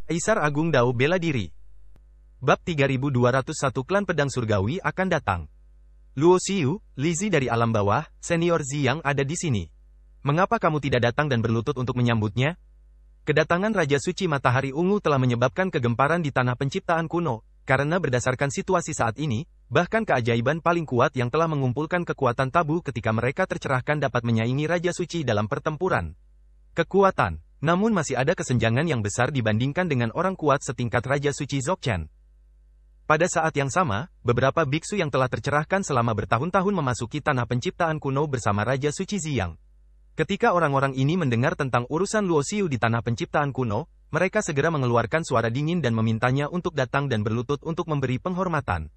Kaisar Agung Dao bela diri. Bab 3201 Klan Pedang Surgawi akan datang. Luo Xiu, Lizzie dari alam bawah, senior Ziyang ada di sini. Mengapa kamu tidak datang dan berlutut untuk menyambutnya? Kedatangan Raja Suci Matahari Ungu telah menyebabkan kegemparan di tanah penciptaan kuno, karena berdasarkan situasi saat ini, bahkan keajaiban paling kuat yang telah mengumpulkan kekuatan tabu ketika mereka tercerahkan dapat menyaingi Raja Suci dalam pertempuran. Kekuatan. Namun masih ada kesenjangan yang besar dibandingkan dengan orang kuat setingkat Raja Suci Dzogchen. Pada saat yang sama, beberapa biksu yang telah tercerahkan selama bertahun-tahun memasuki tanah penciptaan kuno bersama Raja Suci Ziyang. Ketika orang-orang ini mendengar tentang urusan Luo Xiu di tanah penciptaan kuno, mereka segera mengeluarkan suara dingin dan memintanya untuk datang dan berlutut untuk memberi penghormatan.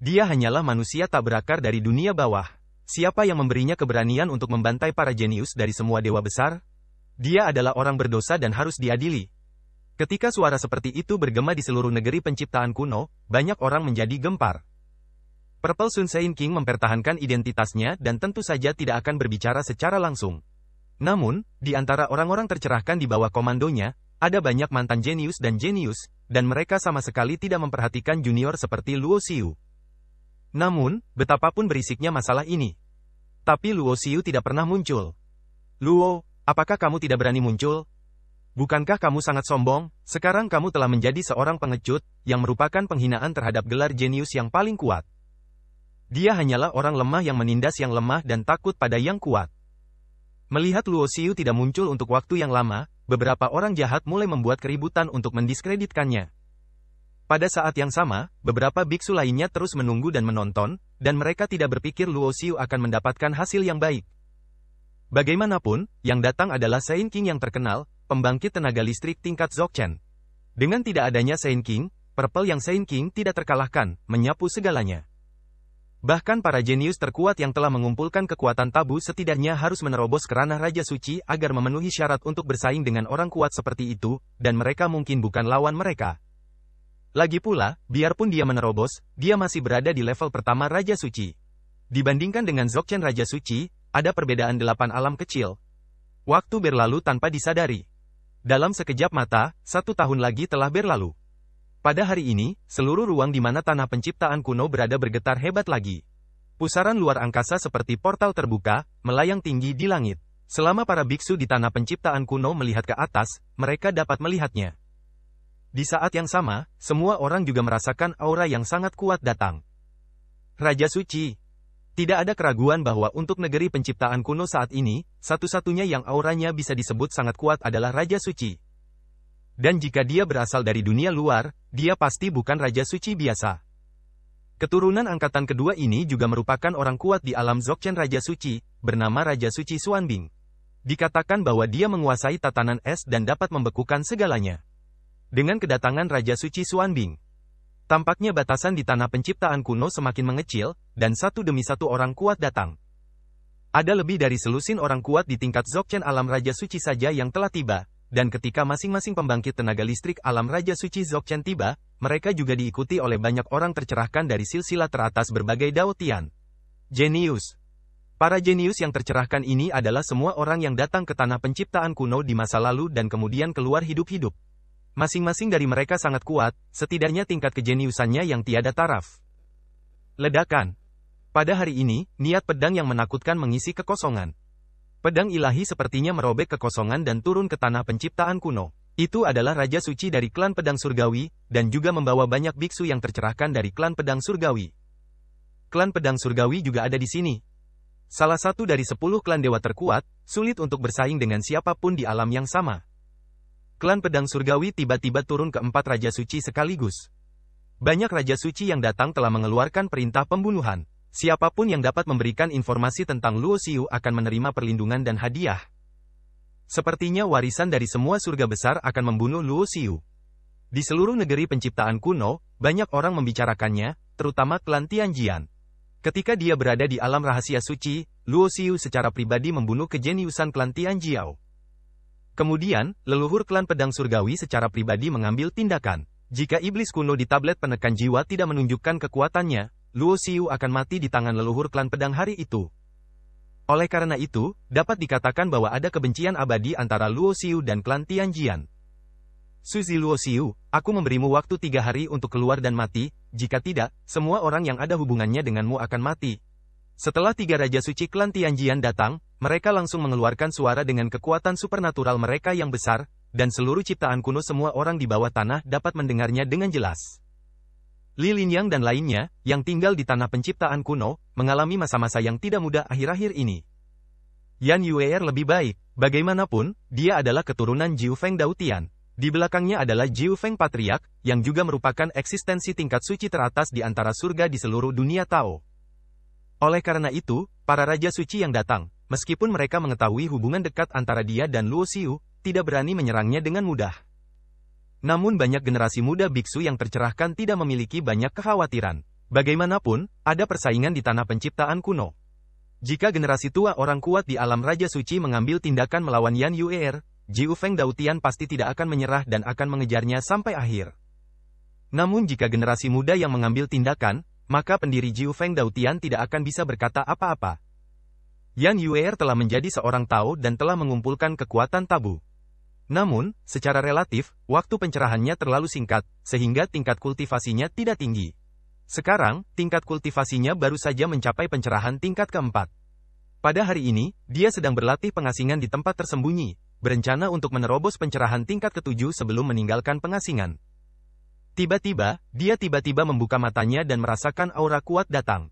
Dia hanyalah manusia tak berakar dari dunia bawah. Siapa yang memberinya keberanian untuk membantai para jenius dari semua dewa besar? Dia adalah orang berdosa dan harus diadili. Ketika suara seperti itu bergema di seluruh negeri penciptaan kuno, banyak orang menjadi gempar. Purple Sun Saint King mempertahankan identitasnya dan tentu saja tidak akan berbicara secara langsung. Namun, di antara orang-orang tercerahkan di bawah komandonya, ada banyak mantan jenius, dan mereka sama sekali tidak memperhatikan junior seperti Luo Xiu. Namun, betapapun berisiknya masalah ini. Tapi Luo Xiu tidak pernah muncul. Luo, apakah kamu tidak berani muncul? Bukankah kamu sangat sombong? Sekarang kamu telah menjadi seorang pengecut, yang merupakan penghinaan terhadap gelar jenius yang paling kuat. Dia hanyalah orang lemah yang menindas yang lemah dan takut pada yang kuat. Melihat Luo Xiu tidak muncul untuk waktu yang lama, beberapa orang jahat mulai membuat keributan untuk mendiskreditkannya. Pada saat yang sama, beberapa biksu lainnya terus menunggu dan menonton, dan mereka tidak berpikir Luo Xiu akan mendapatkan hasil yang baik. Bagaimanapun, yang datang adalah Saint King yang terkenal, pembangkit tenaga listrik tingkat Dzogchen. Dengan tidak adanya Saint King, Purple yang Saint King tidak terkalahkan, menyapu segalanya. Bahkan para jenius terkuat yang telah mengumpulkan kekuatan tabu setidaknya harus menerobos ke ranah Raja Suci agar memenuhi syarat untuk bersaing dengan orang kuat seperti itu, dan mereka mungkin bukan lawan mereka. Lagi pula, biarpun dia menerobos, dia masih berada di level pertama Raja Suci. Dibandingkan dengan Dzogchen Raja Suci, ada perbedaan 8 alam kecil. Waktu berlalu tanpa disadari. Dalam sekejap mata, 1 tahun lagi telah berlalu. Pada hari ini, seluruh ruang di mana tanah penciptaan kuno berada bergetar hebat lagi. Pusaran luar angkasa seperti portal terbuka, melayang tinggi di langit. Selama para biksu di tanah penciptaan kuno melihat ke atas, mereka dapat melihatnya. Di saat yang sama, semua orang juga merasakan aura yang sangat kuat datang. Raja Suci. Tidak ada keraguan bahwa untuk negeri penciptaan kuno saat ini, satu-satunya yang auranya bisa disebut sangat kuat adalah Raja Suci. Dan jika dia berasal dari dunia luar, dia pasti bukan Raja Suci biasa. Keturunan angkatan kedua ini juga merupakan orang kuat di alam Dzogchen Raja Suci, bernama Raja Suci Xuanbing. Dikatakan bahwa dia menguasai tatanan es dan dapat membekukan segalanya. Dengan kedatangan Raja Suci Xuanbing, tampaknya batasan di tanah penciptaan kuno semakin mengecil, dan satu demi satu orang kuat datang. Ada lebih dari selusin orang kuat di tingkat Dzogchen alam Raja Suci saja yang telah tiba. Dan ketika masing-masing pembangkit tenaga listrik alam Raja Suci Dzogchen tiba, mereka juga diikuti oleh banyak orang tercerahkan dari silsilah teratas berbagai Dao Tian. Jenius. Para jenius yang tercerahkan ini adalah semua orang yang datang ke tanah penciptaan kuno di masa lalu dan kemudian keluar hidup-hidup. Masing-masing dari mereka sangat kuat, setidaknya tingkat kejeniusannya yang tiada taraf. Ledakan. Pada hari ini, niat pedang yang menakutkan mengisi kekosongan. Pedang ilahi sepertinya merobek kekosongan dan turun ke tanah penciptaan kuno. Itu adalah Raja Suci dari klan pedang surgawi, dan juga membawa banyak biksu yang tercerahkan dari klan pedang surgawi. Klan pedang surgawi juga ada di sini. Salah satu dari 10 klan dewa terkuat, sulit untuk bersaing dengan siapapun di alam yang sama. Klan pedang surgawi tiba-tiba turun ke 4 Raja Suci sekaligus. Banyak Raja Suci yang datang telah mengeluarkan perintah pembunuhan. Siapapun yang dapat memberikan informasi tentang Luo Xiu akan menerima perlindungan dan hadiah. Sepertinya warisan dari semua surga besar akan membunuh Luo Xiu. Di seluruh negeri penciptaan kuno, banyak orang membicarakannya, terutama klan Tianjian. Ketika dia berada di alam rahasia suci, Luo Xiu secara pribadi membunuh kejeniusan klan Tianjiao. Kemudian, leluhur klan pedang surgawi secara pribadi mengambil tindakan. Jika iblis kuno di tablet penekan jiwa tidak menunjukkan kekuatannya, Luo Xiu akan mati di tangan leluhur klan pedang hari itu. Oleh karena itu, dapat dikatakan bahwa ada kebencian abadi antara Luo Xiu dan klan Tianjian. Suzy Luoxiu, aku memberimu waktu 3 hari untuk keluar dan mati, jika tidak, semua orang yang ada hubungannya denganmu akan mati. Setelah 3 Raja Suci klan Tianjian datang, mereka langsung mengeluarkan suara dengan kekuatan supernatural mereka yang besar, dan seluruh ciptaan kuno semua orang di bawah tanah dapat mendengarnya dengan jelas. Li Linyang dan lainnya, yang tinggal di tanah penciptaan kuno, mengalami masa-masa yang tidak mudah akhir-akhir ini. Yan Yue'er lebih baik, bagaimanapun, dia adalah keturunan Jiu Feng Dautian. Di belakangnya adalah Jiu Feng Patriarch, yang juga merupakan eksistensi tingkat suci teratas di antara surga di seluruh dunia Tao. Oleh karena itu, para Raja Suci yang datang, meskipun mereka mengetahui hubungan dekat antara dia dan Luoxiu, tidak berani menyerangnya dengan mudah. Namun banyak generasi muda biksu yang tercerahkan tidak memiliki banyak kekhawatiran. Bagaimanapun, ada persaingan di tanah penciptaan kuno. Jika generasi tua orang kuat di alam Raja Suci mengambil tindakan melawan Yan Yue'er, Jiu Feng Dautian pasti tidak akan menyerah dan akan mengejarnya sampai akhir. Namun jika generasi muda yang mengambil tindakan, maka pendiri Jiu Feng Dautian tidak akan bisa berkata apa-apa. Yan Yue'er telah menjadi seorang Tao dan telah mengumpulkan kekuatan tabu. Namun, secara relatif, waktu pencerahannya terlalu singkat, sehingga tingkat kultivasinya tidak tinggi. Sekarang, tingkat kultivasinya baru saja mencapai pencerahan tingkat keempat. Pada hari ini, dia sedang berlatih pengasingan di tempat tersembunyi, berencana untuk menerobos pencerahan tingkat ketujuh sebelum meninggalkan pengasingan. Tiba-tiba, dia tiba-tiba membuka matanya dan merasakan aura kuat datang.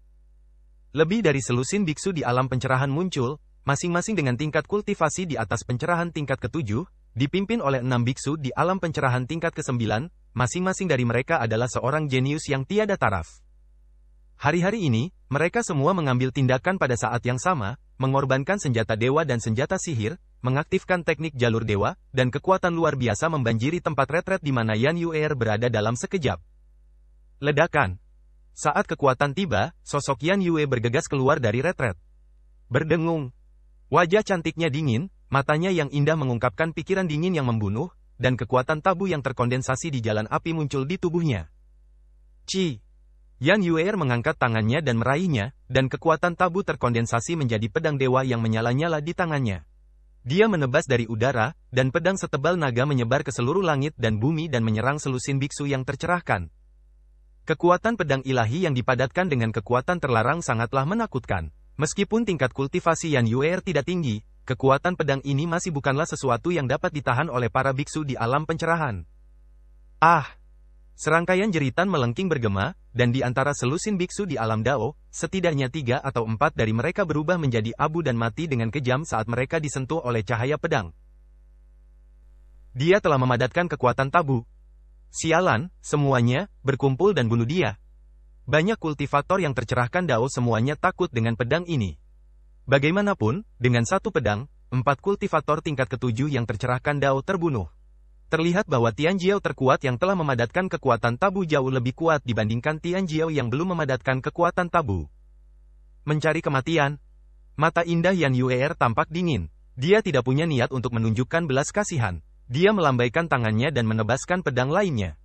Lebih dari selusin biksu di alam pencerahan muncul, masing-masing dengan tingkat kultivasi di atas pencerahan tingkat ketujuh, dipimpin oleh 6 biksu di alam pencerahan tingkat ke-9, masing-masing dari mereka adalah seorang jenius yang tiada taraf. Hari-hari ini, mereka semua mengambil tindakan pada saat yang sama, mengorbankan senjata dewa dan senjata sihir, mengaktifkan teknik jalur dewa, dan kekuatan luar biasa membanjiri tempat retret di mana Yan Yue'er berada dalam sekejap. Ledakan. Saat kekuatan tiba, sosok Yan Yue bergegas keluar dari retret. Berdengung. Wajah cantiknya dingin, matanya yang indah mengungkapkan pikiran dingin yang membunuh, dan kekuatan tabu yang terkondensasi di jalan api muncul di tubuhnya. Ci. Yan Yue'er mengangkat tangannya dan meraihnya, dan kekuatan tabu terkondensasi menjadi pedang dewa yang menyala-nyala di tangannya. Dia menebas dari udara, dan pedang setebal naga menyebar ke seluruh langit dan bumi dan menyerang selusin biksu yang tercerahkan. Kekuatan pedang ilahi yang dipadatkan dengan kekuatan terlarang sangatlah menakutkan. Meskipun tingkat kultivasi Yan Yue'er tidak tinggi, kekuatan pedang ini masih bukanlah sesuatu yang dapat ditahan oleh para biksu di alam pencerahan. Ah! Serangkaian jeritan melengking bergema, dan di antara selusin biksu di alam Dao, setidaknya 3 atau 4 dari mereka berubah menjadi abu dan mati dengan kejam saat mereka disentuh oleh cahaya pedang. Dia telah memadatkan kekuatan tabu. Sialan, semuanya, berkumpul dan bunuh dia. Banyak kultivator yang tercerahkan Dao semuanya takut dengan pedang ini. Bagaimanapun, dengan satu pedang, 4 kultivator tingkat ketujuh yang tercerahkan Dao terbunuh. Terlihat bahwa Tianjiao terkuat yang telah memadatkan kekuatan tabu jauh lebih kuat dibandingkan Tianjiao yang belum memadatkan kekuatan tabu. Mencari kematian. Mata indah Yan Yue'er tampak dingin. Dia tidak punya niat untuk menunjukkan belas kasihan. Dia melambaikan tangannya dan menebaskan pedang lainnya.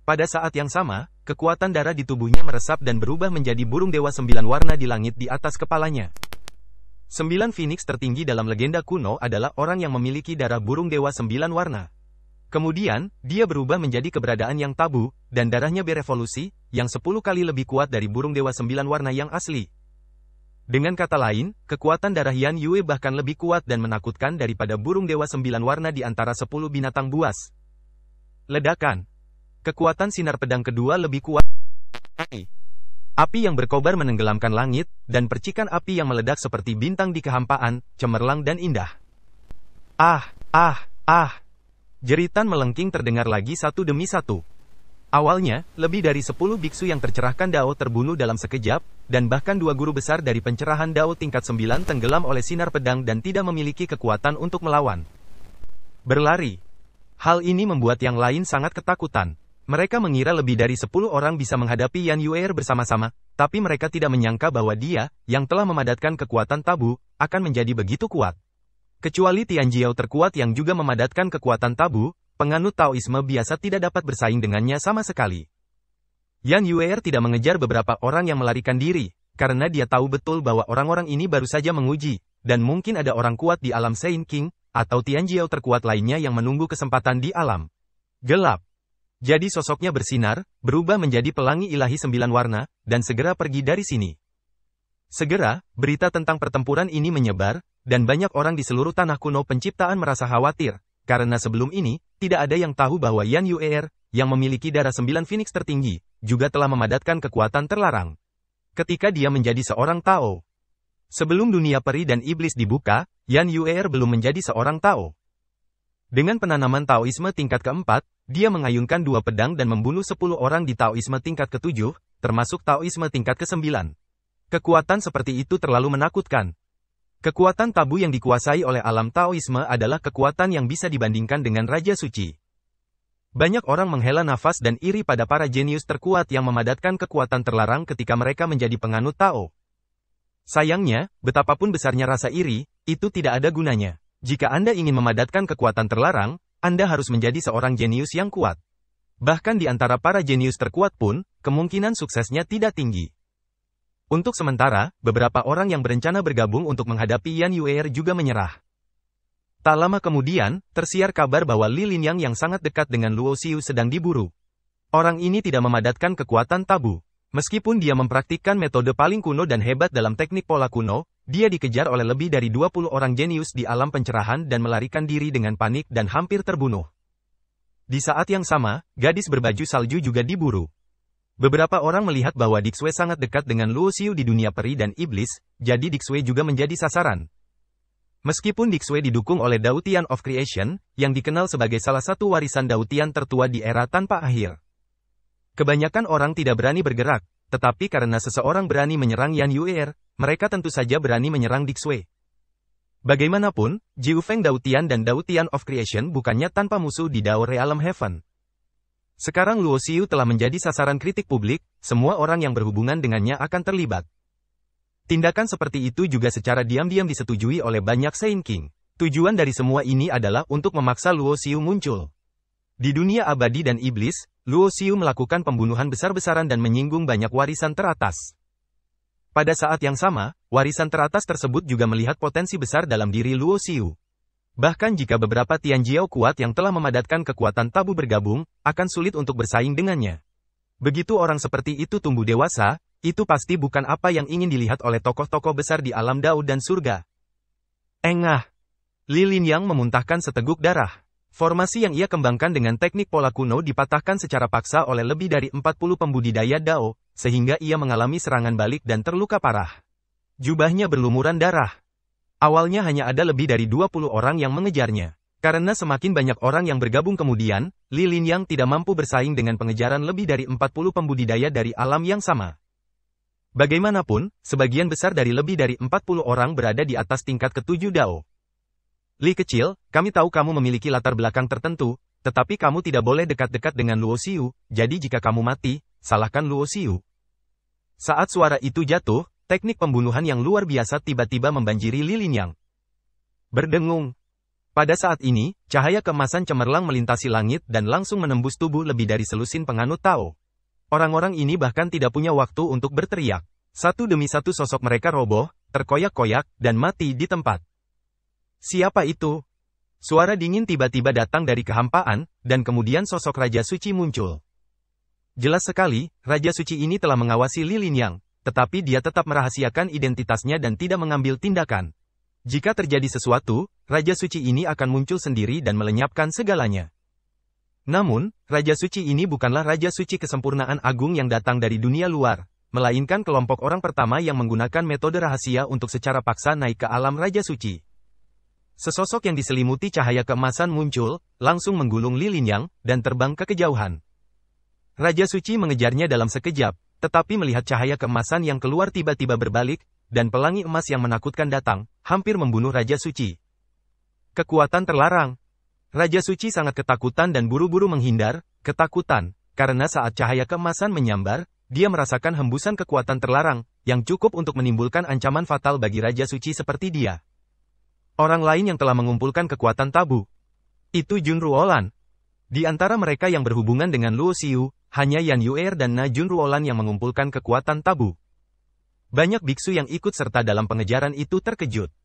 Pada saat yang sama, kekuatan darah di tubuhnya meresap dan berubah menjadi burung dewa 9 warna di langit di atas kepalanya. 9 Phoenix tertinggi dalam legenda kuno adalah orang yang memiliki darah burung dewa 9 warna. Kemudian, dia berubah menjadi keberadaan yang tabu, dan darahnya berevolusi, yang 10 kali lebih kuat dari burung dewa 9 warna yang asli. Dengan kata lain, kekuatan darah Yan Yue bahkan lebih kuat dan menakutkan daripada burung dewa 9 warna di antara 10 binatang buas. Ledakan. Kekuatan sinar pedang kedua lebih kuat. Api yang berkobar menenggelamkan langit, dan percikan api yang meledak seperti bintang di kehampaan, cemerlang dan indah. Ah, ah, ah. Jeritan melengking terdengar lagi satu demi satu. Awalnya, lebih dari 10 biksu yang tercerahkan Dao terbunuh dalam sekejap, dan bahkan 2 guru besar dari pencerahan Dao tingkat 9 tenggelam oleh sinar pedang dan tidak memiliki kekuatan untuk melawan. Berlari. Hal ini membuat yang lain sangat ketakutan. Mereka mengira lebih dari 10 orang bisa menghadapi Yan Yue'er bersama-sama, tapi mereka tidak menyangka bahwa dia, yang telah memadatkan kekuatan tabu, akan menjadi begitu kuat. Kecuali Tianjiao terkuat yang juga memadatkan kekuatan tabu, penganut Taoisme biasa tidak dapat bersaing dengannya sama sekali. Yan Yue'er tidak mengejar beberapa orang yang melarikan diri, karena dia tahu betul bahwa orang-orang ini baru saja menguji, dan mungkin ada orang kuat di alam Saint King, atau Tianjiao terkuat lainnya yang menunggu kesempatan di alam. Gelap. Jadi sosoknya bersinar, berubah menjadi pelangi ilahi 9 warna, dan segera pergi dari sini. Segera, berita tentang pertempuran ini menyebar, dan banyak orang di seluruh tanah kuno penciptaan merasa khawatir, karena sebelum ini, tidak ada yang tahu bahwa Yan Yuer, yang memiliki darah 9 Phoenix tertinggi, juga telah memadatkan kekuatan terlarang. Ketika dia menjadi seorang Tao. Sebelum dunia peri dan iblis dibuka, Yan Yuer belum menjadi seorang Tao. Dengan penanaman Taoisme tingkat keempat, dia mengayunkan 2 pedang dan membunuh 10 orang di Taoisme tingkat ke-7, termasuk Taoisme tingkat ke-9. Kekuatan seperti itu terlalu menakutkan. Kekuatan tabu yang dikuasai oleh alam Taoisme adalah kekuatan yang bisa dibandingkan dengan Raja Suci. Banyak orang menghela nafas dan iri pada para jenius terkuat yang memadatkan kekuatan terlarang ketika mereka menjadi penganut Tao. Sayangnya, betapapun besarnya rasa iri, itu tidak ada gunanya. Jika Anda ingin memadatkan kekuatan terlarang, Anda harus menjadi seorang jenius yang kuat. Bahkan di antara para jenius terkuat pun, kemungkinan suksesnya tidak tinggi. Untuk sementara, beberapa orang yang berencana bergabung untuk menghadapi Yan Yuer juga menyerah. Tak lama kemudian, tersiar kabar bahwa Li Linyang yang sangat dekat dengan Luo Xiu sedang diburu. Orang ini tidak memadatkan kekuatan tabu. Meskipun dia mempraktikkan metode paling kuno dan hebat dalam teknik pola kuno, dia dikejar oleh lebih dari 20 orang jenius di alam pencerahan dan melarikan diri dengan panik dan hampir terbunuh. Di saat yang sama, gadis berbaju salju juga diburu. Beberapa orang melihat bahwa Dixue sangat dekat dengan Luo Xiu di dunia peri dan iblis, jadi Dixue juga menjadi sasaran. Meskipun Dixue didukung oleh Dao Tian of Creation, yang dikenal sebagai salah satu warisan Dao Tian tertua di era tanpa akhir. Kebanyakan orang tidak berani bergerak, tetapi karena seseorang berani menyerang Yan Yuer, mereka tentu saja berani menyerang Dixue. Bagaimanapun, Jiu Feng Dao Tian dan Dao Tian of Creation bukannya tanpa musuh di Dao Realm Heaven. Sekarang Luo Xiu telah menjadi sasaran kritik publik, semua orang yang berhubungan dengannya akan terlibat. Tindakan seperti itu juga secara diam-diam disetujui oleh banyak Saint King. Tujuan dari semua ini adalah untuk memaksa Luo Xiu muncul. Di dunia abadi dan iblis, Luo Xiu melakukan pembunuhan besar-besaran dan menyinggung banyak warisan teratas. Pada saat yang sama, warisan teratas tersebut juga melihat potensi besar dalam diri Luo Xiu. Bahkan jika beberapa Tianjiao kuat yang telah memadatkan kekuatan tabu bergabung, akan sulit untuk bersaing dengannya. Begitu orang seperti itu tumbuh dewasa, itu pasti bukan apa yang ingin dilihat oleh tokoh-tokoh besar di alam Dao dan surga. Engah. Li Linyang memuntahkan seteguk darah. Formasi yang ia kembangkan dengan teknik pola kuno dipatahkan secara paksa oleh lebih dari 40 pembudidaya Dao, sehingga ia mengalami serangan balik dan terluka parah. Jubahnya berlumuran darah. Awalnya hanya ada lebih dari 20 orang yang mengejarnya. Karena semakin banyak orang yang bergabung kemudian, Li Linyang tidak mampu bersaing dengan pengejaran lebih dari 40 pembudidaya dari alam yang sama. Bagaimanapun, sebagian besar dari lebih dari 40 orang berada di atas tingkat ke-7 Dao. Li kecil, kami tahu kamu memiliki latar belakang tertentu, tetapi kamu tidak boleh dekat-dekat dengan Luo Xiu, jadi jika kamu mati, salahkan Luo Xiu. Saat suara itu jatuh, teknik pembunuhan yang luar biasa tiba-tiba membanjiri Li Linyang. Berdengung. Pada saat ini, cahaya keemasan cemerlang melintasi langit dan langsung menembus tubuh lebih dari selusin penganut Tao. Orang-orang ini bahkan tidak punya waktu untuk berteriak. Satu demi satu sosok mereka roboh, terkoyak-koyak, dan mati di tempat. Siapa itu? Suara dingin tiba-tiba datang dari kehampaan, dan kemudian sosok Raja Suci muncul. Jelas sekali, Raja Suci ini telah mengawasi Li Linyang, tetapi dia tetap merahasiakan identitasnya dan tidak mengambil tindakan. Jika terjadi sesuatu, Raja Suci ini akan muncul sendiri dan melenyapkan segalanya. Namun, Raja Suci ini bukanlah Raja Suci kesempurnaan agung yang datang dari dunia luar, melainkan kelompok orang pertama yang menggunakan metode rahasia untuk secara paksa naik ke alam Raja Suci. Sesosok yang diselimuti cahaya keemasan muncul, langsung menggulung Li Linyang, dan terbang ke kejauhan. Raja Suci mengejarnya dalam sekejap, tetapi melihat cahaya keemasan yang keluar tiba-tiba berbalik, dan pelangi emas yang menakutkan datang, hampir membunuh Raja Suci. Kekuatan terlarang. Raja Suci sangat ketakutan dan buru-buru menghindar, ketakutan, karena saat cahaya keemasan menyambar, dia merasakan hembusan kekuatan terlarang, yang cukup untuk menimbulkan ancaman fatal bagi Raja Suci seperti dia. Orang lain yang telah mengumpulkan kekuatan tabu. Itu Jun Ruolan. Di antara mereka yang berhubungan dengan Luo Xiu, hanya Yan Yuer dan Na Jun Ruolan yang mengumpulkan kekuatan tabu. Banyak biksu yang ikut serta dalam pengejaran itu terkejut.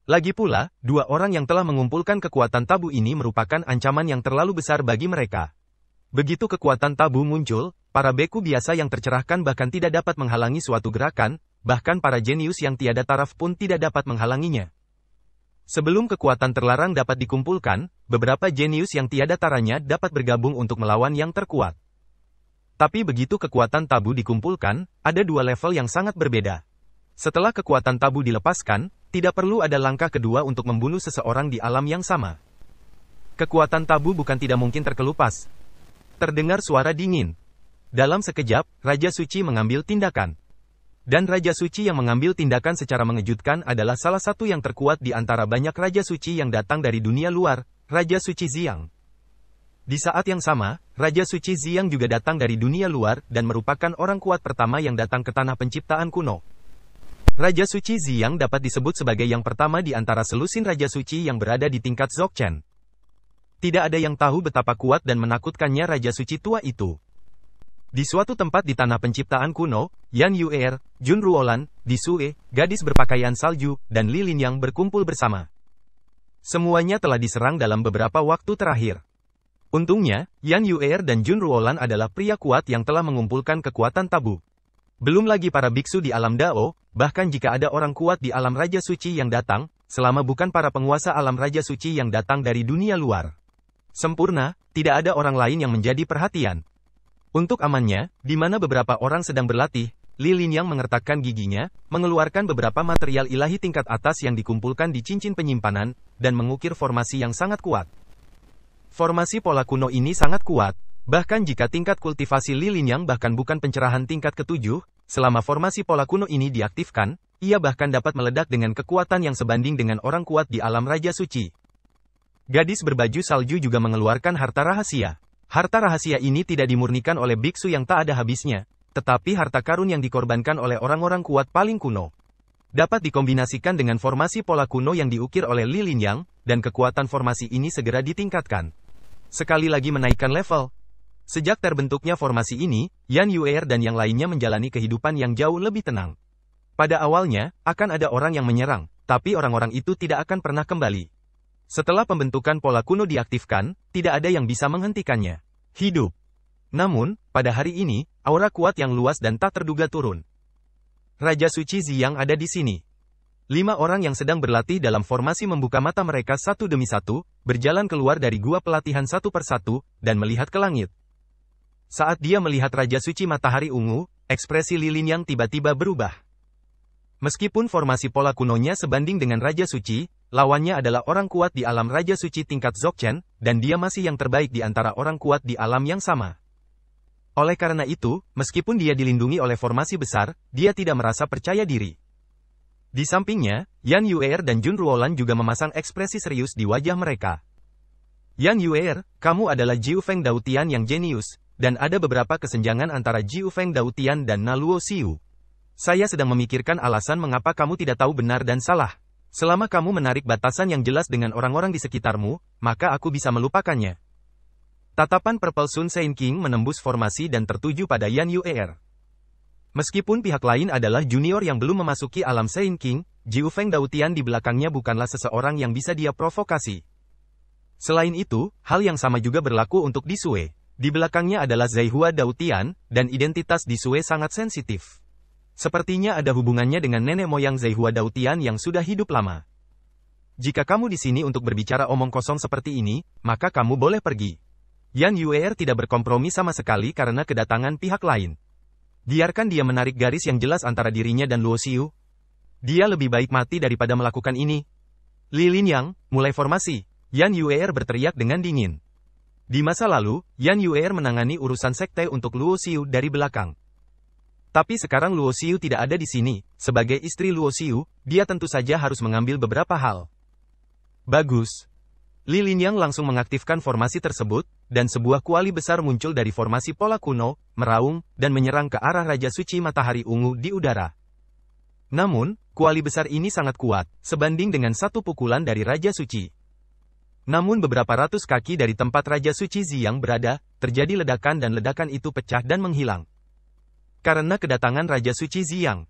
Lagi pula, 2 orang yang telah mengumpulkan kekuatan tabu ini merupakan ancaman yang terlalu besar bagi mereka. Begitu kekuatan tabu muncul, para beku biasa yang tercerahkan bahkan tidak dapat menghalangi suatu gerakan, bahkan para jenius yang tiada taraf pun tidak dapat menghalanginya. Sebelum kekuatan terlarang dapat dikumpulkan, beberapa jenius yang tiada taranya dapat bergabung untuk melawan yang terkuat. Tapi begitu kekuatan tabu dikumpulkan, ada dua level yang sangat berbeda. Setelah kekuatan tabu dilepaskan, tidak perlu ada langkah kedua untuk membunuh seseorang di alam yang sama. Kekuatan tabu bukan tidak mungkin terkelupas. Terdengar suara dingin. Dalam sekejap, Raja Suci mengambil tindakan. Dan Raja Suci yang mengambil tindakan secara mengejutkan adalah salah satu yang terkuat di antara banyak Raja Suci yang datang dari dunia luar, Raja Suci Xiang. Di saat yang sama, Raja Suci Xiang juga datang dari dunia luar dan merupakan orang kuat pertama yang datang ke tanah penciptaan kuno. Raja Suci Xiang dapat disebut sebagai yang pertama di antara selusin Raja Suci yang berada di tingkat Dzogchen. Tidak ada yang tahu betapa kuat dan menakutkannya Raja Suci tua itu. Di suatu tempat di tanah penciptaan kuno, Yan Yuer, Jun Ruolan, Disue, gadis berpakaian salju, dan Li Linyang berkumpul bersama. Semuanya telah diserang dalam beberapa waktu terakhir. Untungnya, Yan Yuer dan Jun Ruolan adalah pria kuat yang telah mengumpulkan kekuatan tabu. Belum lagi para biksu di alam Dao, bahkan jika ada orang kuat di alam Raja Suci yang datang, selama bukan para penguasa alam Raja Suci yang datang dari dunia luar. Sempurna, tidak ada orang lain yang menjadi perhatian. Untuk amannya, di mana beberapa orang sedang berlatih, Li Linyang mengertakkan giginya, mengeluarkan beberapa material ilahi tingkat atas yang dikumpulkan di cincin penyimpanan, dan mengukir formasi yang sangat kuat. Formasi pola kuno ini sangat kuat, bahkan jika tingkat kultivasi Li Linyang bahkan bukan pencerahan tingkat ke-7, selama formasi pola kuno ini diaktifkan, ia bahkan dapat meledak dengan kekuatan yang sebanding dengan orang kuat di alam Raja Suci. Gadis berbaju salju juga mengeluarkan harta rahasia. Harta rahasia ini tidak dimurnikan oleh biksu yang tak ada habisnya, tetapi harta karun yang dikorbankan oleh orang-orang kuat paling kuno. Dapat dikombinasikan dengan formasi pola kuno yang diukir oleh Li Linyang, dan kekuatan formasi ini segera ditingkatkan. Sekali lagi menaikkan level. Sejak terbentuknya formasi ini, Yan Yuer dan yang lainnya menjalani kehidupan yang jauh lebih tenang. Pada awalnya, akan ada orang yang menyerang, tapi orang-orang itu tidak akan pernah kembali. Setelah pembentukan pola kuno diaktifkan, tidak ada yang bisa menghentikannya. Hidup. Namun, pada hari ini, aura kuat yang luas dan tak terduga turun. Raja Suci Xiang ada di sini. 5 orang yang sedang berlatih dalam formasi membuka mata mereka satu demi satu, berjalan keluar dari gua pelatihan satu persatu, dan melihat ke langit. Saat dia melihat Raja Suci Matahari Ungu, ekspresi Li Linyang tiba-tiba berubah. Meskipun formasi pola kunonya sebanding dengan Raja Suci, lawannya adalah orang kuat di alam Raja Suci tingkat Dzogchen, dan dia masih yang terbaik di antara orang kuat di alam yang sama. Oleh karena itu, meskipun dia dilindungi oleh formasi besar, dia tidak merasa percaya diri. Di sampingnya, Yan Yuer dan Jun Ruolan juga memasang ekspresi serius di wajah mereka. Yan Yuer, kamu adalah Jiu Feng Dautian yang jenius, dan ada beberapa kesenjangan antara Jiu Feng Dautian dan Naluo Xiu. Saya sedang memikirkan alasan mengapa kamu tidak tahu benar dan salah. Selama kamu menarik batasan yang jelas dengan orang-orang di sekitarmu, maka aku bisa melupakannya. Tatapan Purple Sun Saint King menembus formasi dan tertuju pada Yan Yuer. Meskipun pihak lain adalah junior yang belum memasuki alam Saint King, Jiu Feng Dautian di belakangnya bukanlah seseorang yang bisa dia provokasi. Selain itu, hal yang sama juga berlaku untuk Disue. Di belakangnya adalah Zaihua Dautian, dan identitas Disue sangat sensitif. Sepertinya ada hubungannya dengan nenek moyang Zaihua Dautian yang sudah hidup lama. Jika kamu di sini untuk berbicara omong kosong seperti ini, maka kamu boleh pergi. Yan Yuer tidak berkompromi sama sekali karena kedatangan pihak lain. Biarkan dia menarik garis yang jelas antara dirinya dan Luo Xiu. Dia lebih baik mati daripada melakukan ini. Li Linyang, mulai formasi. Yan Yuer berteriak dengan dingin. Di masa lalu, Yan Yuer menangani urusan sekte untuk Luo Xiu dari belakang. Tapi sekarang Luo Xiu tidak ada di sini. Sebagai istri Luo Xiu, dia tentu saja harus mengambil beberapa hal. Bagus. Li Linyang langsung mengaktifkan formasi tersebut, dan sebuah kuali besar muncul dari formasi pola kuno, meraung, dan menyerang ke arah Raja Suci Matahari Ungu di udara. Namun, kuali besar ini sangat kuat, sebanding dengan satu pukulan dari Raja Suci. Namun beberapa ratus kaki dari tempat Raja Suci Xiang berada, terjadi ledakan dan ledakan itu pecah dan menghilang. Karena kedatangan Raja Suci Xiang.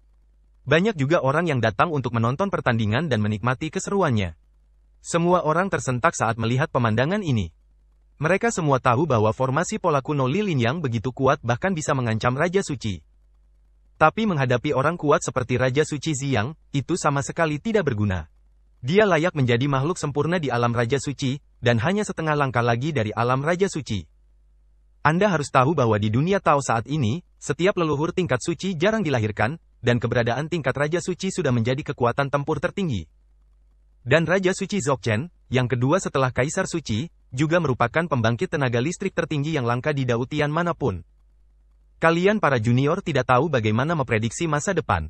Banyak juga orang yang datang untuk menonton pertandingan dan menikmati keseruannya. Semua orang tersentak saat melihat pemandangan ini. Mereka semua tahu bahwa formasi pola kuno Lilin yang begitu kuat bahkan bisa mengancam Raja Suci. Tapi menghadapi orang kuat seperti Raja Suci Ziyang, itu sama sekali tidak berguna. Dia layak menjadi makhluk sempurna di alam Raja Suci, dan hanya setengah langkah lagi dari alam Raja Suci. Anda harus tahu bahwa di dunia Tao saat ini, setiap leluhur tingkat suci jarang dilahirkan, dan keberadaan tingkat Raja Suci sudah menjadi kekuatan tempur tertinggi. Dan Raja Suci Dzogchen, yang kedua setelah Kaisar Suci, juga merupakan pembangkit tenaga listrik tertinggi yang langka di Dautian manapun. Kalian para junior tidak tahu bagaimana memprediksi masa depan.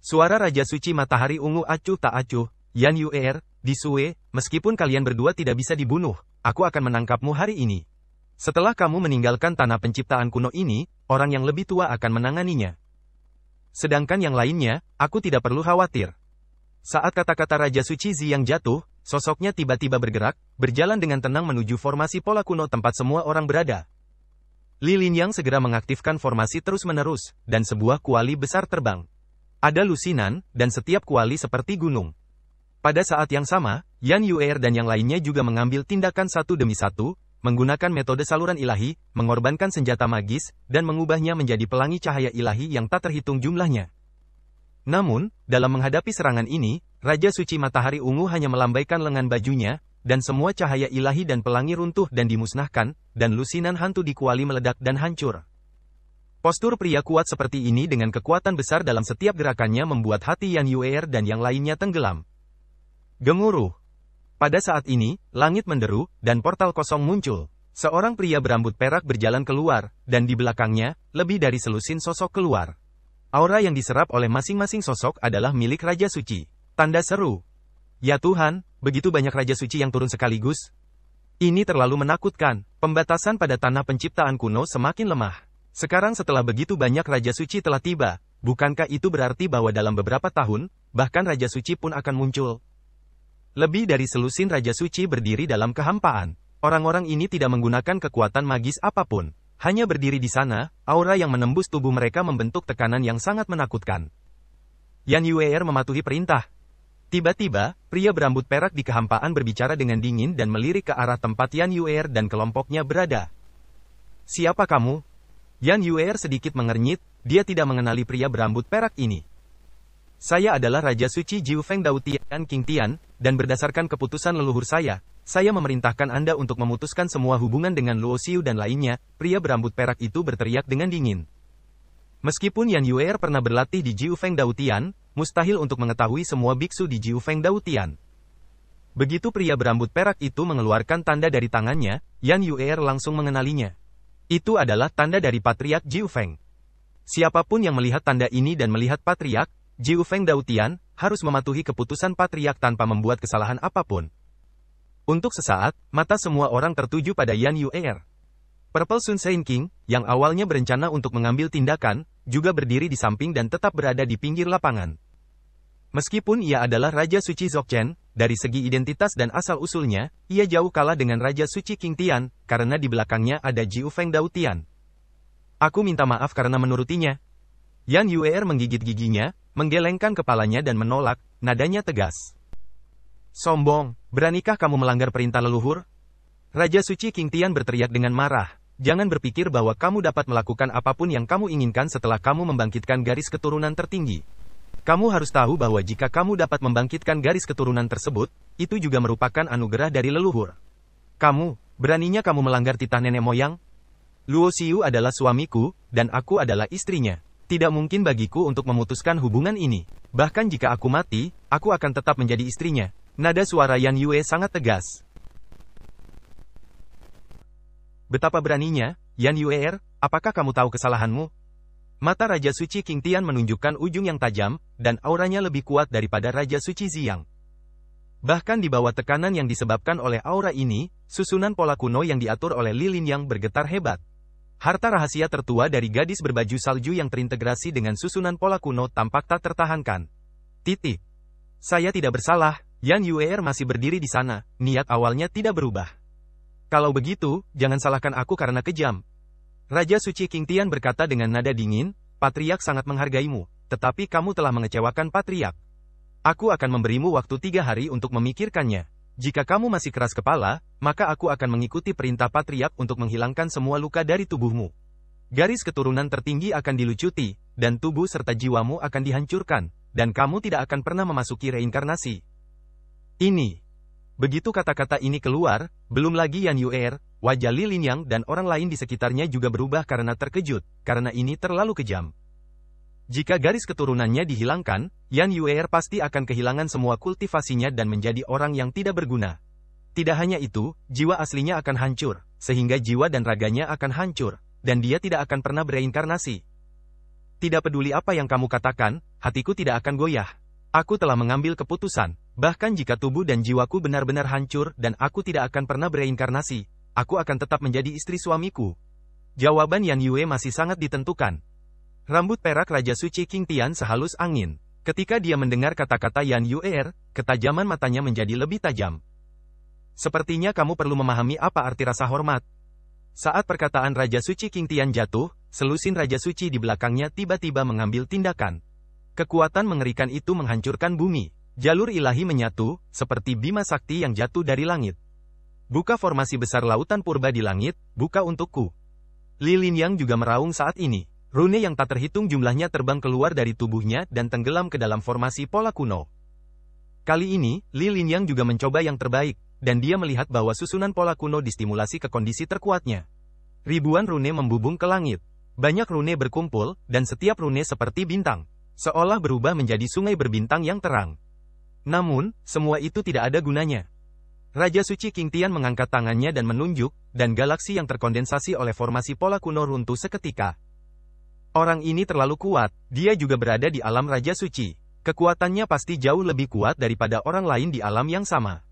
Suara Raja Suci Matahari Ungu acuh tak acuh, Yan Yuer, di Sue, meskipun kalian berdua tidak bisa dibunuh, aku akan menangkapmu hari ini. Setelah kamu meninggalkan tanah penciptaan kuno ini, orang yang lebih tua akan menanganinya. Sedangkan yang lainnya, aku tidak perlu khawatir. Saat kata-kata Raja Suci Ziyang jatuh, sosoknya tiba-tiba bergerak, berjalan dengan tenang menuju formasi pola kuno tempat semua orang berada. Lilin Yang segera mengaktifkan formasi terus-menerus, dan sebuah kuali besar terbang. Ada lusinan, dan setiap kuali seperti gunung. Pada saat yang sama, Yan Yuer dan yang lainnya juga mengambil tindakan satu demi satu, menggunakan metode saluran ilahi, mengorbankan senjata magis, dan mengubahnya menjadi pelangi cahaya ilahi yang tak terhitung jumlahnya. Namun, dalam menghadapi serangan ini, Raja Suci Matahari Ungu hanya melambaikan lengan bajunya, dan semua cahaya ilahi dan pelangi runtuh dan dimusnahkan, dan lusinan hantu di kuali meledak dan hancur. Postur pria kuat seperti ini dengan kekuatan besar dalam setiap gerakannya membuat hati Yan Yuer dan yang lainnya tenggelam. Gemuruh. Pada saat ini, langit menderu, dan portal kosong muncul. Seorang pria berambut perak berjalan keluar, dan di belakangnya, lebih dari selusin sosok keluar. Aura yang diserap oleh masing-masing sosok adalah milik Raja Suci. Tanda seru. Ya Tuhan, begitu banyak Raja Suci yang turun sekaligus. Ini terlalu menakutkan. Pembatasan pada tanah penciptaan kuno semakin lemah. Sekarang setelah begitu banyak Raja Suci telah tiba, bukankah itu berarti bahwa dalam beberapa tahun, bahkan Raja Suci pun akan muncul? Lebih dari selusin Raja Suci berdiri dalam kehampaan. Orang-orang ini tidak menggunakan kekuatan magis apapun. Hanya berdiri di sana, aura yang menembus tubuh mereka membentuk tekanan yang sangat menakutkan. Yan Yuer mematuhi perintah. Tiba-tiba, pria berambut perak di kehampaan berbicara dengan dingin dan melirik ke arah tempat Yan Yuer dan kelompoknya berada. Siapa kamu? Yan Yuer sedikit mengernyit, dia tidak mengenali pria berambut perak ini. Saya adalah Raja Suci Jiu Feng Dautian King Tian, dan berdasarkan keputusan leluhur saya memerintahkan Anda untuk memutuskan semua hubungan dengan Luo Xiu dan lainnya, pria berambut perak itu berteriak dengan dingin. Meskipun Yan Yuer pernah berlatih di Jiu Feng Dautian, mustahil untuk mengetahui semua biksu di Jiu Feng Dautian. Begitu pria berambut perak itu mengeluarkan tanda dari tangannya, Yan Yuer langsung mengenalinya. Itu adalah tanda dari Patriark Jiu Feng. Siapapun yang melihat tanda ini dan melihat Patriark Jiu Feng Dautian, harus mematuhi keputusan Patriark tanpa membuat kesalahan apapun. Untuk sesaat, mata semua orang tertuju pada Yan Yuer. Purple Sun Saint King, yang awalnya berencana untuk mengambil tindakan, juga berdiri di samping dan tetap berada di pinggir lapangan. Meskipun ia adalah Raja Suci Dzogchen, dari segi identitas dan asal-usulnya, ia jauh kalah dengan Raja Suci King Tian, karena di belakangnya ada Jiu Feng Dautian. Aku minta maaf karena menurutinya. Yan Yuer menggigit giginya, menggelengkan kepalanya dan menolak, nadanya tegas. Sombong, beranikah kamu melanggar perintah leluhur? Raja Suci King Tian berteriak dengan marah. Jangan berpikir bahwa kamu dapat melakukan apapun yang kamu inginkan setelah kamu membangkitkan garis keturunan tertinggi. Kamu harus tahu bahwa jika kamu dapat membangkitkan garis keturunan tersebut, itu juga merupakan anugerah dari leluhur. Beraninya kamu melanggar titah nenek moyang? Luo Xiu adalah suamiku, dan aku adalah istrinya. Tidak mungkin bagiku untuk memutuskan hubungan ini. Bahkan jika aku mati, aku akan tetap menjadi istrinya. Nada suara Yan Yue sangat tegas. Betapa beraninya, Yan Yuer, apakah kamu tahu kesalahanmu? Mata Raja Suci King Tian menunjukkan ujung yang tajam, dan auranya lebih kuat daripada Raja Suci Ziyang. Bahkan di bawah tekanan yang disebabkan oleh aura ini, susunan pola kuno yang diatur oleh Lilin yang bergetar hebat. Harta rahasia tertua dari gadis berbaju salju yang terintegrasi dengan susunan pola kuno tampak tak tertahankan. Titik. Saya tidak bersalah, Yan Yuer masih berdiri di sana, niat awalnya tidak berubah. Kalau begitu, jangan salahkan aku karena kejam. Raja Suci King Tian berkata dengan nada dingin, Patriark sangat menghargaimu, tetapi kamu telah mengecewakan Patriark. Aku akan memberimu waktu 3 hari untuk memikirkannya. Jika kamu masih keras kepala, maka aku akan mengikuti perintah Patriark untuk menghilangkan semua luka dari tubuhmu. Garis keturunan tertinggi akan dilucuti, dan tubuh serta jiwamu akan dihancurkan, dan kamu tidak akan pernah memasuki reinkarnasi. Ini. Begitu kata-kata ini keluar, belum lagi Yan Yuer, wajah Li Linyang dan orang lain di sekitarnya juga berubah karena terkejut, karena ini terlalu kejam. Jika garis keturunannya dihilangkan, Yan Yuer pasti akan kehilangan semua kultivasinya dan menjadi orang yang tidak berguna. Tidak hanya itu, jiwa aslinya akan hancur, sehingga jiwa dan raganya akan hancur, dan dia tidak akan pernah bereinkarnasi. Tidak peduli apa yang kamu katakan, hatiku tidak akan goyah. Aku telah mengambil keputusan, bahkan jika tubuh dan jiwaku benar-benar hancur dan aku tidak akan pernah bereinkarnasi, aku akan tetap menjadi istri suamiku. Jawaban Yan Yue masih sangat ditentukan. Rambut perak Raja Suci King Tian sehalus angin. Ketika dia mendengar kata-kata Yan Yuer, ketajaman matanya menjadi lebih tajam. Sepertinya kamu perlu memahami apa arti rasa hormat. Saat perkataan Raja Suci King Tian jatuh, selusin Raja Suci di belakangnya tiba-tiba mengambil tindakan. Kekuatan mengerikan itu menghancurkan bumi. Jalur ilahi menyatu, seperti bima sakti yang jatuh dari langit. Buka formasi besar lautan purba di langit, buka untukku. Li Linyang juga meraung saat ini. Rune yang tak terhitung jumlahnya terbang keluar dari tubuhnya dan tenggelam ke dalam formasi pola kuno. Kali ini, Li Linyang juga mencoba yang terbaik, dan dia melihat bahwa susunan pola kuno distimulasi ke kondisi terkuatnya. Ribuan rune membubung ke langit. Banyak rune berkumpul, dan setiap rune seperti bintang. Seolah berubah menjadi sungai berbintang yang terang. Namun, semua itu tidak ada gunanya. Raja Suci King Tian mengangkat tangannya dan menunjuk, dan galaksi yang terkondensasi oleh formasi pola kuno runtuh seketika. Orang ini terlalu kuat, dia juga berada di alam Raja Suci. Kekuatannya pasti jauh lebih kuat daripada orang lain di alam yang sama.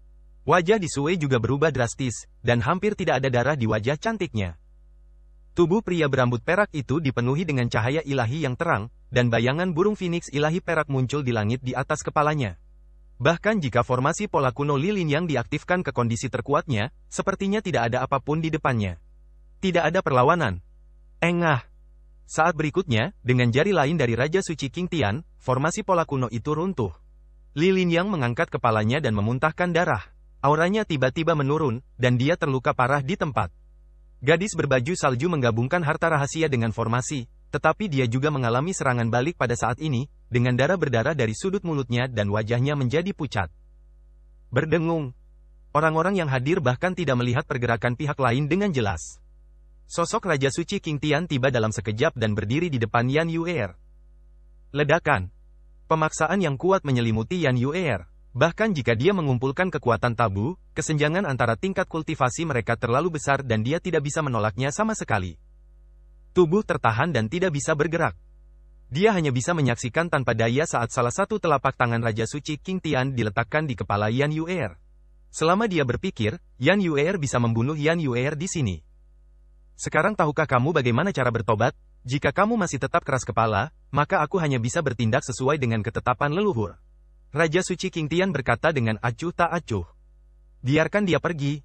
Wajah Di Sue juga berubah drastis, dan hampir tidak ada darah di wajah cantiknya. Tubuh pria berambut perak itu dipenuhi dengan cahaya ilahi yang terang, dan bayangan burung phoenix ilahi perak muncul di langit di atas kepalanya. Bahkan jika formasi pola kuno Li Linyang diaktifkan ke kondisi terkuatnya, sepertinya tidak ada apapun di depannya. Tidak ada perlawanan. Engah. Saat berikutnya, dengan jari lain dari Raja Suci King Tian, formasi pola kuno itu runtuh. Li Linyang mengangkat kepalanya dan memuntahkan darah. Auranya tiba-tiba menurun, dan dia terluka parah di tempat. Gadis berbaju salju menggabungkan harta rahasia dengan formasi, tetapi dia juga mengalami serangan balik pada saat ini, dengan darah berdarah dari sudut mulutnya dan wajahnya menjadi pucat. Berdengung. Orang-orang yang hadir bahkan tidak melihat pergerakan pihak lain dengan jelas. Sosok Raja Suci King Tian tiba dalam sekejap dan berdiri di depan Yan Yuer. Ledakan. Pemaksaan yang kuat menyelimuti Yan Yuer. Bahkan jika dia mengumpulkan kekuatan tabu, kesenjangan antara tingkat kultivasi mereka terlalu besar dan dia tidak bisa menolaknya sama sekali. Tubuh tertahan dan tidak bisa bergerak. Dia hanya bisa menyaksikan tanpa daya saat salah satu telapak tangan Raja Suci King Tian diletakkan di kepala Yan Yuer. Selama dia berpikir, Yan Yuer bisa membunuh Yan Yuer di sini. Sekarang tahukah kamu bagaimana cara bertobat? Jika kamu masih tetap keras kepala, maka aku hanya bisa bertindak sesuai dengan ketetapan leluhur. Raja Suci King Tian berkata dengan acuh tak acuh. Biarkan dia pergi.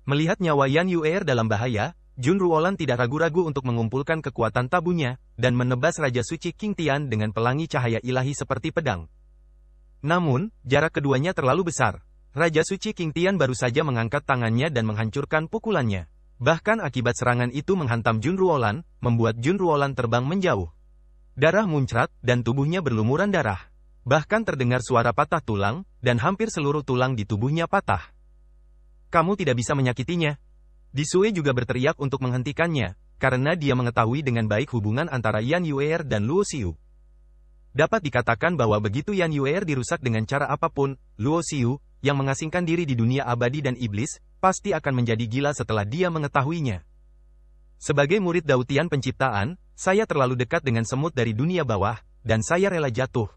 Melihat nyawa Yan Yuer dalam bahaya, Jun Ruolan tidak ragu-ragu untuk mengumpulkan kekuatan tabunya, dan menebas Raja Suci King Tian dengan pelangi cahaya ilahi seperti pedang. Namun, jarak keduanya terlalu besar. Raja Suci King Tian baru saja mengangkat tangannya dan menghancurkan pukulannya. Bahkan akibat serangan itu menghantam Jun Ruolan, membuat Jun Ruolan terbang menjauh. Darah muncrat, dan tubuhnya berlumuran darah. Bahkan terdengar suara patah tulang, dan hampir seluruh tulang di tubuhnya patah. Kamu tidak bisa menyakitinya. Di Sue juga berteriak untuk menghentikannya, karena dia mengetahui dengan baik hubungan antara Yan Yuer dan Luo Xiu. Dapat dikatakan bahwa begitu Yan Yuer dirusak dengan cara apapun, Luo Xiu, yang mengasingkan diri di dunia abadi dan iblis, pasti akan menjadi gila setelah dia mengetahuinya. Sebagai murid Dautian penciptaan, saya terlalu dekat dengan semut dari dunia bawah, dan saya rela jatuh.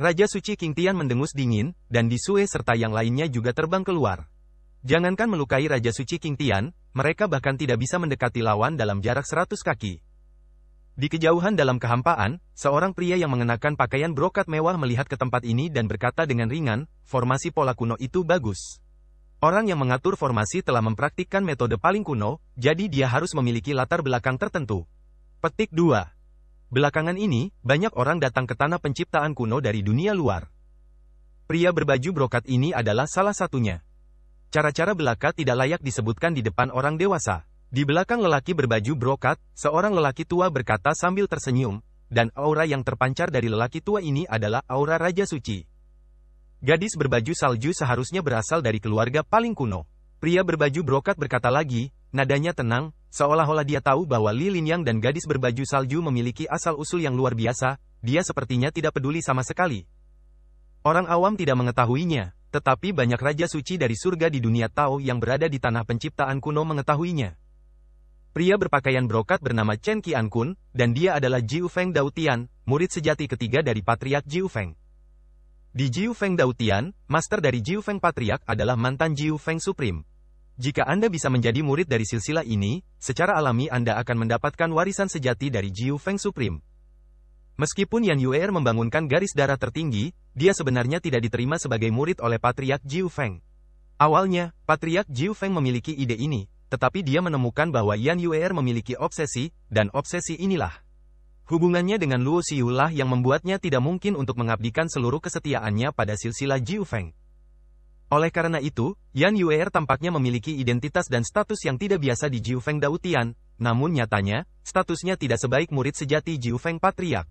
Raja Suci King Tian mendengus dingin, dan Di Sue serta yang lainnya juga terbang keluar. Jangankan melukai Raja Suci King Tian, mereka bahkan tidak bisa mendekati lawan dalam jarak 100 kaki. Di kejauhan dalam kehampaan, seorang pria yang mengenakan pakaian brokat mewah melihat ke tempat ini dan berkata dengan ringan, formasi pola kuno itu bagus. Orang yang mengatur formasi telah mempraktikkan metode paling kuno, jadi dia harus memiliki latar belakang tertentu. Petik 2. Belakangan ini, banyak orang datang ke tanah penciptaan kuno dari dunia luar. Pria berbaju brokat ini adalah salah satunya. Cara-cara belaka tidak layak disebutkan di depan orang dewasa. Di belakang lelaki berbaju brokat, seorang lelaki tua berkata sambil tersenyum, dan aura yang terpancar dari lelaki tua ini adalah aura Raja Suci. Gadis berbaju salju seharusnya berasal dari keluarga paling kuno. Pria berbaju brokat berkata lagi, nadanya tenang, seolah-olah dia tahu bahwa Li Linyang dan gadis berbaju salju memiliki asal-usul yang luar biasa, dia sepertinya tidak peduli sama sekali. Orang awam tidak mengetahuinya, tetapi banyak Raja Suci dari surga di dunia Tao yang berada di tanah penciptaan kuno mengetahuinya. Pria berpakaian brokat bernama Chen Qiankun, dan dia adalah Jiu Feng Daotian, murid sejati ketiga dari Patriark Jiu Feng. Di Jiu Feng Daotian, master dari Jiu Feng Patriark adalah mantan Jiu Feng Supreme. Jika Anda bisa menjadi murid dari silsilah ini, secara alami Anda akan mendapatkan warisan sejati dari Jiu Feng Supreme. Meskipun Yan Yuer membangunkan garis darah tertinggi, dia sebenarnya tidak diterima sebagai murid oleh Patriark Jiu Feng. Awalnya, Patriark Jiu Feng memiliki ide ini, tetapi dia menemukan bahwa Yan Yuer memiliki obsesi, dan obsesi inilah hubungannya dengan Luo Xiu lah yang membuatnya tidak mungkin untuk mengabdikan seluruh kesetiaannya pada silsilah Jiu Feng. Oleh karena itu, Yan Yuer tampaknya memiliki identitas dan status yang tidak biasa di Jiu Feng Daotian, namun nyatanya, statusnya tidak sebaik murid sejati Jiu Feng Patriark.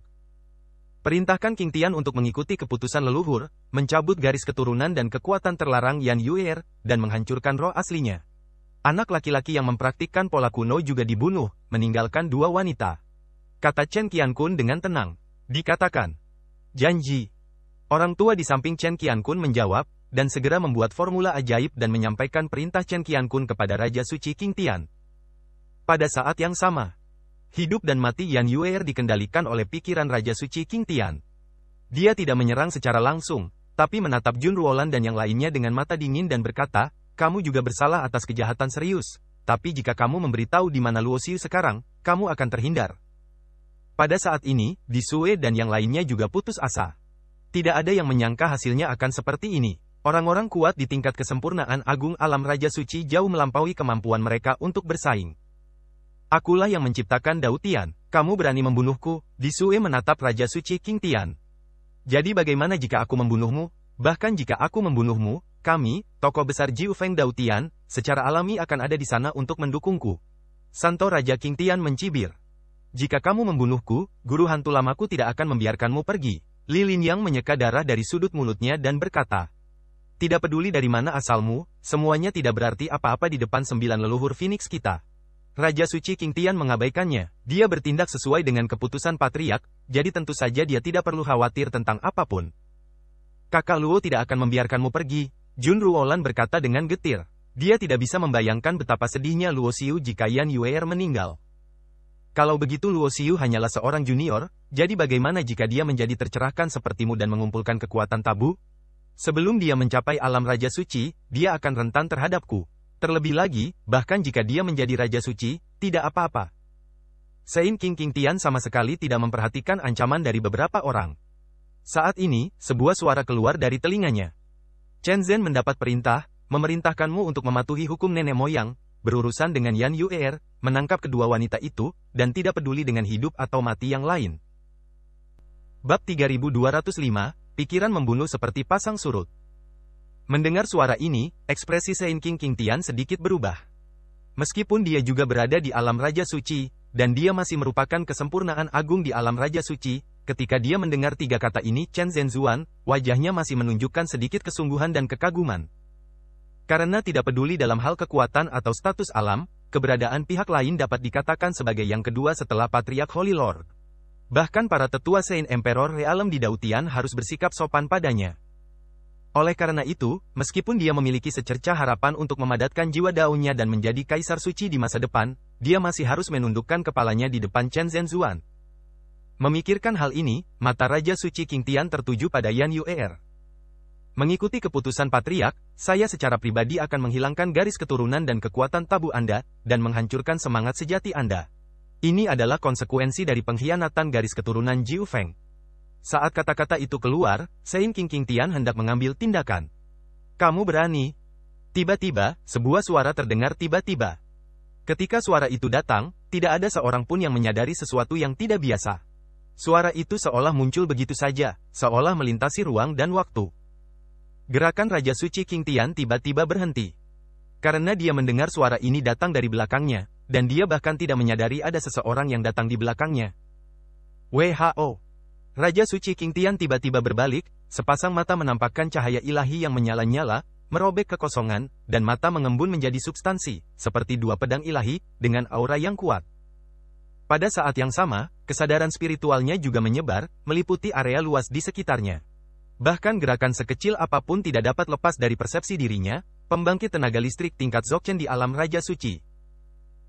Perintahkan King Tian untuk mengikuti keputusan leluhur, mencabut garis keturunan dan kekuatan terlarang Yan Yuer, dan menghancurkan roh aslinya. Anak laki-laki yang mempraktikkan pola kuno juga dibunuh, meninggalkan dua wanita. Kata Chen Qiankun dengan tenang. Dikatakan. Janji. Orang tua di samping Chen Qiankun menjawab, dan segera membuat formula ajaib dan menyampaikan perintah Chen Qiankun kepada Raja Suci King Tian. Pada saat yang sama, hidup dan mati Yan Yuer dikendalikan oleh pikiran Raja Suci King Tian. Dia tidak menyerang secara langsung, tapi menatap Jun Ruolan dan yang lainnya dengan mata dingin dan berkata, kamu juga bersalah atas kejahatan serius, tapi jika kamu memberitahu di mana Luo Xiu sekarang, kamu akan terhindar. Pada saat ini, Di Sue dan yang lainnya juga putus asa. Tidak ada yang menyangka hasilnya akan seperti ini. Orang-orang kuat di tingkat kesempurnaan agung alam Raja Suci jauh melampaui kemampuan mereka untuk bersaing. Akulah yang menciptakan Daotian, kamu berani membunuhku, Di Sue menatap Raja Suci King Tian. Jadi bagaimana jika aku membunuhmu? Bahkan jika aku membunuhmu, kami, tokoh besar Jiu Feng Daotian, secara alami akan ada di sana untuk mendukungku. Santo Raja King Tian mencibir. Jika kamu membunuhku, guru hantu lamaku tidak akan membiarkanmu pergi. Li Linyang menyeka darah dari sudut mulutnya dan berkata, tidak peduli dari mana asalmu, semuanya tidak berarti apa-apa di depan 9 leluhur Phoenix kita. Raja Suci King Tian mengabaikannya, dia bertindak sesuai dengan keputusan Patriark, jadi tentu saja dia tidak perlu khawatir tentang apapun. Kakak Luo tidak akan membiarkanmu pergi, Jun Ruolan berkata dengan getir. Dia tidak bisa membayangkan betapa sedihnya Luo Xiu jika Yan Yuer meninggal. Kalau begitu Luo Xiu hanyalah seorang junior, jadi bagaimana jika dia menjadi tercerahkan sepertimu dan mengumpulkan kekuatan tabu? Sebelum dia mencapai alam Raja Suci, dia akan rentan terhadapku. Terlebih lagi, bahkan jika dia menjadi Raja Suci, tidak apa-apa. Sein King Tian sama sekali tidak memperhatikan ancaman dari beberapa orang. Saat ini, sebuah suara keluar dari telinganya. Chen Zhen mendapat perintah, memerintahkanmu untuk mematuhi hukum nenek moyang, berurusan dengan Yan Yuer, menangkap kedua wanita itu, dan tidak peduli dengan hidup atau mati yang lain. Bab 3205, pikiran membunuh seperti pasang surut. Mendengar suara ini, ekspresi Sein King Tian sedikit berubah. Meskipun dia juga berada di alam Raja Suci, dan dia masih merupakan kesempurnaan agung di alam Raja Suci, ketika dia mendengar tiga kata ini Chen Zhenzuan, wajahnya masih menunjukkan sedikit kesungguhan dan kekaguman. Karena tidak peduli dalam hal kekuatan atau status alam, keberadaan pihak lain dapat dikatakan sebagai yang kedua setelah Patriark Holy Lord. Bahkan para tetua Saint Emperor Realm di Daotian harus bersikap sopan padanya. Oleh karena itu, meskipun dia memiliki secercah harapan untuk memadatkan jiwa daunnya dan menjadi kaisar suci di masa depan, dia masih harus menundukkan kepalanya di depan Chen Zhenzuan. Memikirkan hal ini, mata Raja Suci King Tian tertuju pada Yan Yuer. Mengikuti keputusan Patriark, saya secara pribadi akan menghilangkan garis keturunan dan kekuatan tabu Anda, dan menghancurkan semangat sejati Anda. Ini adalah konsekuensi dari pengkhianatan garis keturunan Jiu Feng. Saat kata-kata itu keluar, Sein King Tian hendak mengambil tindakan. Kamu berani? Tiba-tiba, sebuah suara terdengar tiba-tiba. Ketika suara itu datang, tidak ada seorang pun yang menyadari sesuatu yang tidak biasa. Suara itu seolah muncul begitu saja, seolah melintasi ruang dan waktu. Gerakan Raja Suci King Tian tiba-tiba berhenti. Karena dia mendengar suara ini datang dari belakangnya, dan dia bahkan tidak menyadari ada seseorang yang datang di belakangnya. WHO. Raja Suci King Tian tiba-tiba berbalik, sepasang mata menampakkan cahaya ilahi yang menyala-nyala, merobek kekosongan, dan mata mengembun menjadi substansi, seperti dua pedang ilahi, dengan aura yang kuat. Pada saat yang sama, kesadaran spiritualnya juga menyebar, meliputi area luas di sekitarnya. Bahkan gerakan sekecil apapun tidak dapat lepas dari persepsi dirinya, pembangkit tenaga listrik tingkat Dzogchen di alam Raja Suci.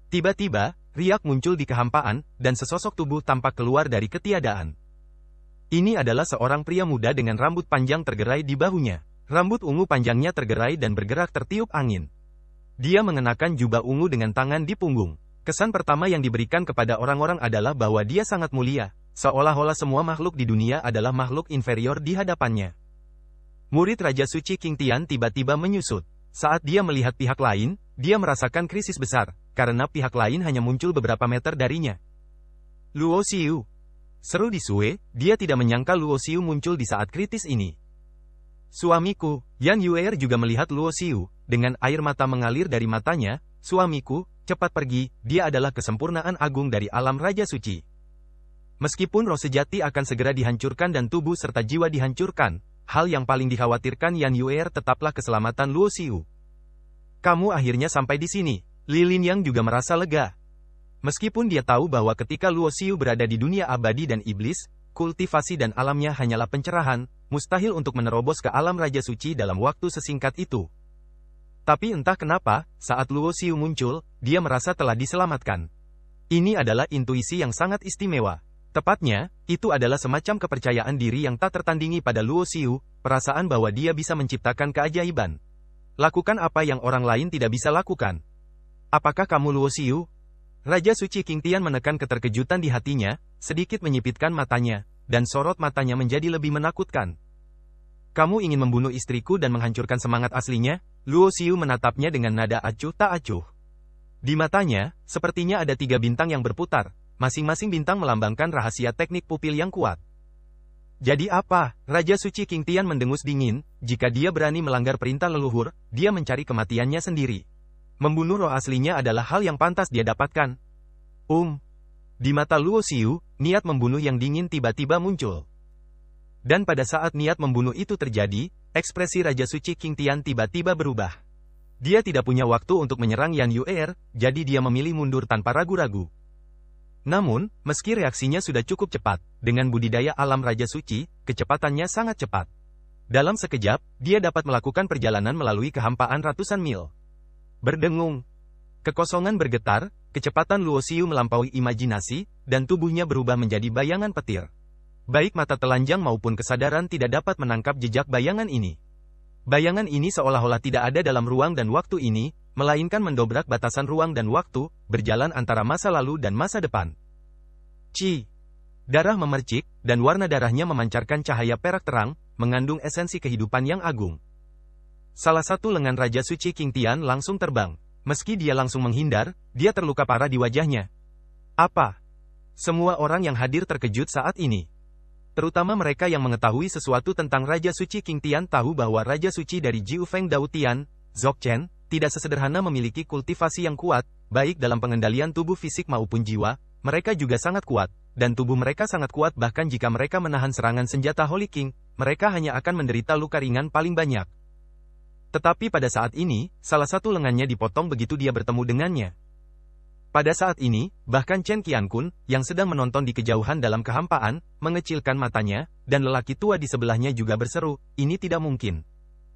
Tiba-tiba, riak muncul di kehampaan, dan sesosok tubuh tampak keluar dari ketiadaan. Ini adalah seorang pria muda dengan rambut panjang tergerai di bahunya. Rambut ungu panjangnya tergerai dan bergerak tertiup angin. Dia mengenakan jubah ungu dengan tangan di punggung. Kesan pertama yang diberikan kepada orang-orang adalah bahwa dia sangat mulia, seolah-olah semua makhluk di dunia adalah makhluk inferior di hadapannya. Murid Raja Suci King Tian tiba-tiba menyusut. Saat dia melihat pihak lain, dia merasakan krisis besar, karena pihak lain hanya muncul beberapa meter darinya. Luo Xiu. Seru di Sue, dia tidak menyangka Luo Xiu muncul di saat kritis ini. Suamiku, Yan Yuer juga melihat Luo Xiu, dengan air mata mengalir dari matanya. Suamiku, cepat pergi, dia adalah kesempurnaan agung dari alam Raja Suci. Meskipun roh sejati akan segera dihancurkan dan tubuh serta jiwa dihancurkan, hal yang paling dikhawatirkan Yan Yuer tetaplah keselamatan Luo Xiu. Kamu akhirnya sampai di sini. Li Linyang juga merasa lega. Meskipun dia tahu bahwa ketika Luo Xiu berada di dunia abadi dan iblis, kultivasi dan alamnya hanyalah pencerahan, mustahil untuk menerobos ke alam Raja Suci dalam waktu sesingkat itu. Tapi entah kenapa, saat Luo Xiu muncul, dia merasa telah diselamatkan. Ini adalah intuisi yang sangat istimewa. Tepatnya, itu adalah semacam kepercayaan diri yang tak tertandingi pada Luo Xiu, perasaan bahwa dia bisa menciptakan keajaiban. Lakukan apa yang orang lain tidak bisa lakukan. Apakah kamu Luo Xiu? Raja Suci King Tian menekan keterkejutan di hatinya, sedikit menyipitkan matanya, dan sorot matanya menjadi lebih menakutkan. Kamu ingin membunuh istriku dan menghancurkan semangat aslinya? Luo Xiu menatapnya dengan nada acuh tak acuh. Di matanya, sepertinya ada 3 bintang yang berputar. Masing-masing bintang melambangkan rahasia teknik pupil yang kuat. Jadi apa? Raja Suci King Tian mendengus dingin, jika dia berani melanggar perintah leluhur, dia mencari kematiannya sendiri. Membunuh roh aslinya adalah hal yang pantas dia dapatkan. Di mata Luo Xiu, niat membunuh yang dingin tiba-tiba muncul. Dan pada saat niat membunuh itu terjadi, ekspresi Raja Suci King Tian tiba-tiba berubah. Dia tidak punya waktu untuk menyerang Yan Yuer, jadi dia memilih mundur tanpa ragu-ragu. Namun, meski reaksinya sudah cukup cepat, dengan budidaya alam Raja Suci, kecepatannya sangat cepat. Dalam sekejap, dia dapat melakukan perjalanan melalui kehampaan ratusan mil. Berdengung. Kekosongan bergetar, kecepatan Luo Xiu melampaui imajinasi, dan tubuhnya berubah menjadi bayangan petir. Baik mata telanjang maupun kesadaran tidak dapat menangkap jejak bayangan ini. Bayangan ini seolah-olah tidak ada dalam ruang dan waktu ini, melainkan mendobrak batasan ruang dan waktu, berjalan antara masa lalu dan masa depan. Darah memercik, dan warna darahnya memancarkan cahaya perak terang, mengandung esensi kehidupan yang agung. Salah satu lengan Raja Suci King Tian langsung terbang. Meski dia langsung menghindar, dia terluka parah di wajahnya. Apa? Semua orang yang hadir terkejut saat ini. Terutama mereka yang mengetahui sesuatu tentang Raja Suci King Tian tahu bahwa Raja Suci dari Jiu Feng Dao Tian, Dzogchen, tidak sesederhana memiliki kultivasi yang kuat, baik dalam pengendalian tubuh fisik maupun jiwa, mereka juga sangat kuat, dan tubuh mereka sangat kuat bahkan jika mereka menahan serangan senjata Holy King, mereka hanya akan menderita luka ringan paling banyak. Tetapi pada saat ini, salah satu lengannya dipotong begitu dia bertemu dengannya. Pada saat ini, bahkan Chen Qiankun, yang sedang menonton di kejauhan dalam kehampaan, mengecilkan matanya, dan lelaki tua di sebelahnya juga berseru, ini tidak mungkin.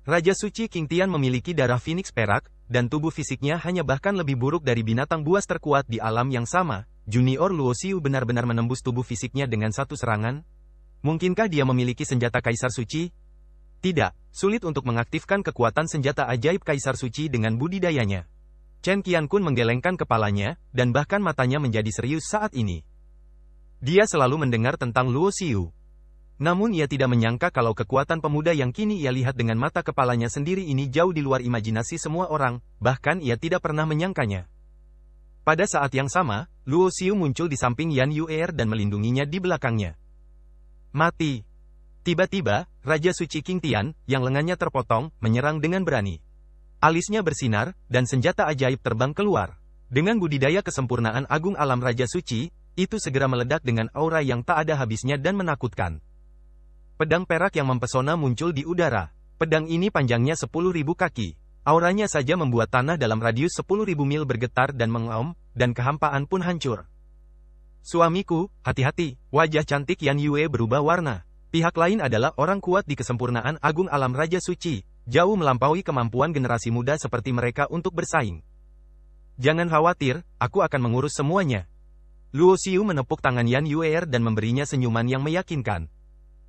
Raja Suci King Tian memiliki darah Phoenix perak, dan tubuh fisiknya hanya bahkan lebih buruk dari binatang buas terkuat di alam yang sama. Junior Luo Xiu benar-benar menembus tubuh fisiknya dengan satu serangan? Mungkinkah dia memiliki senjata Kaisar Suci? Tidak, sulit untuk mengaktifkan kekuatan senjata ajaib Kaisar Suci dengan budidayanya. Chen Qiankun menggelengkan kepalanya, dan bahkan matanya menjadi serius saat ini. Dia selalu mendengar tentang Luo Xiu. Namun ia tidak menyangka kalau kekuatan pemuda yang kini ia lihat dengan mata kepalanya sendiri ini jauh di luar imajinasi semua orang, bahkan ia tidak pernah menyangkanya. Pada saat yang sama, Luo Xiu muncul di samping Yan Yuer dan melindunginya di belakangnya. Mati. Tiba-tiba, Raja Suci King Tian, yang lengannya terpotong, menyerang dengan berani. Alisnya bersinar, dan senjata ajaib terbang keluar. Dengan budidaya kesempurnaan agung alam Raja Suci, itu segera meledak dengan aura yang tak ada habisnya dan menakutkan. Pedang perak yang mempesona muncul di udara. Pedang ini panjangnya 10.000 kaki. Auranya saja membuat tanah dalam radius 10.000 mil bergetar dan mengaum, dan kehampaan pun hancur. Suamiku, hati-hati, wajah cantik Yan Yue berubah warna. Pihak lain adalah orang kuat di kesempurnaan agung alam Raja Suci, jauh melampaui kemampuan generasi muda seperti mereka untuk bersaing. Jangan khawatir, aku akan mengurus semuanya. Luo Xiu menepuk tangan Yan Yue dan memberinya senyuman yang meyakinkan.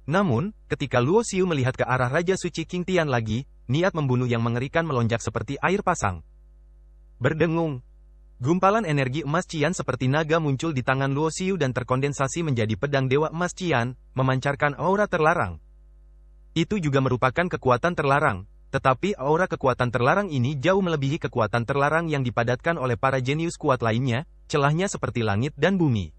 Namun, ketika Luo Xiu melihat ke arah Raja Suci King Tian lagi, niat membunuh yang mengerikan melonjak seperti air pasang. Berdengung. Gumpalan energi emas Qian seperti naga muncul di tangan Luo Xiu dan terkondensasi menjadi pedang Dewa Emas Qian, memancarkan aura terlarang. Itu juga merupakan kekuatan terlarang, tetapi aura kekuatan terlarang ini jauh melebihi kekuatan terlarang yang dipadatkan oleh para jenius kuat lainnya, celahnya seperti langit dan bumi.